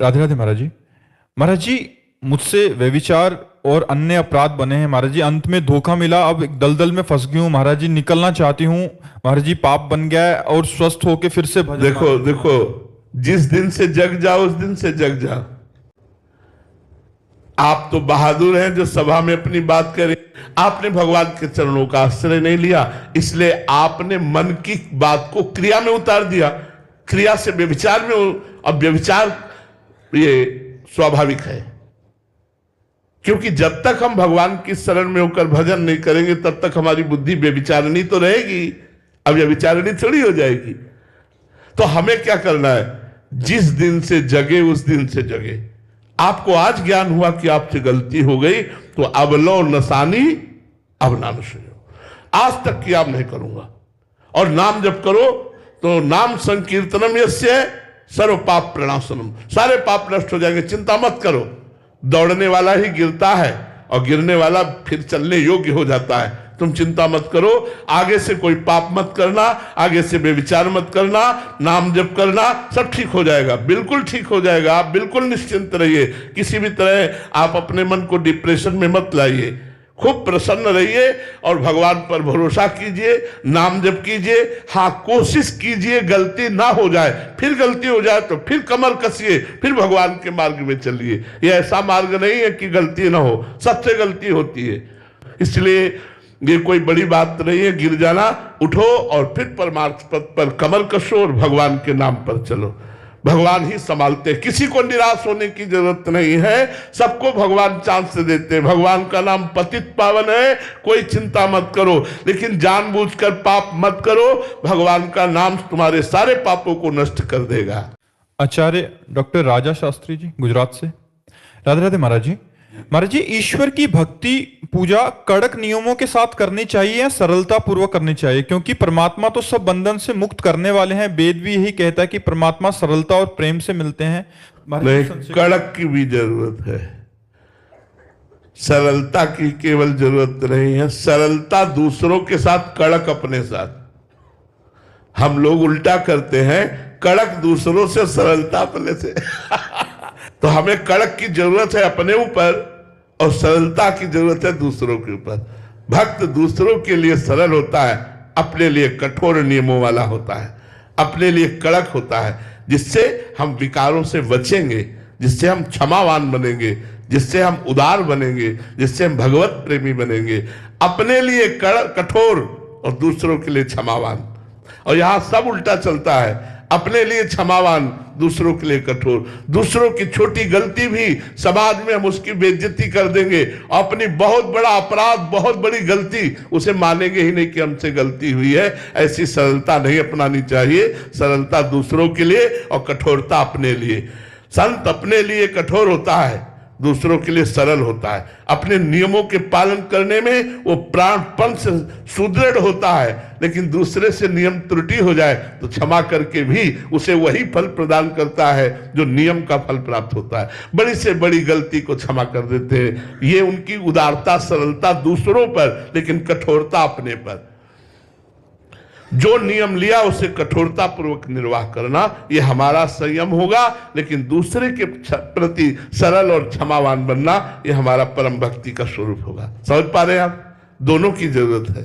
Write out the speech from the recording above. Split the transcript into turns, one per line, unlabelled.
राधे राधे महाराज जी। महाराज जी, मुझसे व्यभिचार और अन्य अपराध बने हैं महाराज जी। अंत में धोखा मिला, अब एक दलदल में फंस गई हूँ महाराज जी। निकलना चाहती हूँ महाराज जी। पाप बन गया है और स्वस्थ होके फिर से भजन।
देखो देखो, जिस दिन से जग जाओ उस दिन से जग जाओ। आप तो बहादुर हैं जो सभा में अपनी बात करें। आपने भगवान के चरणों का आश्रय नहीं लिया, इसलिए आपने मन की बात को क्रिया में उतार दिया। क्रिया से व्यभिचार में, अब व्यभिचार ये स्वाभाविक है, क्योंकि जब तक हम भगवान की शरण में होकर भजन नहीं करेंगे तब तक हमारी बुद्धि व्यभिचारिणी तो रहेगी, अब व्यभिचारिणी थोड़ी हो जाएगी। तो हमें क्या करना है? जिस दिन से जगे उस दिन से जगे। आपको आज ज्ञान हुआ कि आपसे गलती हो गई, तो अब लो नसानी अब नाम सुनो। आज तक की आप नहीं करूंगा। और नाम जब करो तो नाम संकीर्तनम यस्य सर्व पाप प्रणाशनम, सारे पाप नष्ट हो जाएंगे। चिंता मत करो। दौड़ने वाला ही गिरता है और गिरने वाला फिर चलने योग्य हो जाता है। तुम चिंता मत करो। आगे से कोई पाप मत करना, आगे से बेविचार मत करना, नाम जप करना, सब ठीक हो जाएगा, बिल्कुल ठीक हो जाएगा। आप बिल्कुल निश्चिंत रहिए। किसी भी तरह आप अपने मन को डिप्रेशन में मत लाइए। खूब प्रसन्न रहिए और भगवान पर भरोसा कीजिए, नाम जप कीजिए। हाँ, कोशिश कीजिए गलती ना हो जाए। फिर गलती हो जाए तो फिर कमर कसिए, फिर भगवान के मार्ग में चलिए। ये ऐसा मार्ग नहीं है कि गलती ना हो, सबसे गलती होती है। इसलिए ये कोई बड़ी बात नहीं है। गिर जाना, उठो और फिर परमार्थ पद पर कमर कसो और भगवान के नाम पर चलो। भगवान ही संभालते, किसी को निराश होने की जरूरत नहीं है। सबको भगवान चांस देते हैं। भगवान का नाम पतित पावन है, कोई चिंता मत करो, लेकिन जानबूझकर पाप मत करो। भगवान का नाम तुम्हारे सारे पापों को नष्ट कर देगा।
आचार्य डॉक्टर राजा शास्त्री जी, गुजरात से। राधे राधे महाराज जी। महाराज जी, ईश्वर की भक्ति पूजा कड़क नियमों के साथ करनी चाहिए या सरलता पूर्वक करनी चाहिए? क्योंकि परमात्मा तो सब बंधन से मुक्त करने वाले हैं। वेद भी यही कहता है कि परमात्मा सरलता और प्रेम से मिलते हैं।
नहीं, कड़क की भी जरूरत है, सरलता की केवल जरूरत नहीं है। सरलता दूसरों के साथ, कड़क अपने साथ। हम लोग उल्टा करते हैं, कड़क दूसरों से, सरलता अपने से। तो हमें कड़क की जरूरत है अपने ऊपर और सरलता की जरूरत है दूसरों के ऊपर। भक्त दूसरों के लिए सरल होता है, अपने लिए कठोर नियमों वाला होता है, अपने लिए कड़क होता है, जिससे हम विकारों से बचेंगे, जिससे हम क्षमावान बनेंगे, जिससे हम उदार बनेंगे, जिससे हम भगवत प्रेमी बनेंगे। अपने लिए कठोर और दूसरों के लिए क्षमावान। और यहां सब उल्टा चलता है, अपने लिए क्षमावान, दूसरों के लिए कठोर। दूसरों की छोटी गलती भी समाज में हम उसकी बेइज्जती कर देंगे। अपनी बहुत बड़ा अपराध, बहुत बड़ी गलती, उसे मानेंगे ही नहीं कि हमसे गलती हुई है। ऐसी सरलता नहीं अपनानी चाहिए। सरलता दूसरों के लिए और कठोरता अपने लिए। संत अपने लिए कठोर होता है, दूसरों के लिए सरल होता है। अपने नियमों के पालन करने में वो प्राणपण से सुदृढ़ होता है, लेकिन दूसरे से नियम त्रुटि हो जाए तो क्षमा करके भी उसे वही फल प्रदान करता है जो नियम का फल प्राप्त होता है। बड़ी से बड़ी गलती को क्षमा कर देते हैं। ये उनकी उदारता, सरलता दूसरों पर, लेकिन कठोरता अपने पर। जो नियम लिया उसे कठोरता पूर्वक निर्वाह करना, यह हमारा संयम होगा। लेकिन दूसरे के प्रति सरल और क्षमावान बनना, यह हमारा परम भक्ति का स्वरूप होगा। समझ पा रहे हैं आप? दोनों की जरूरत है।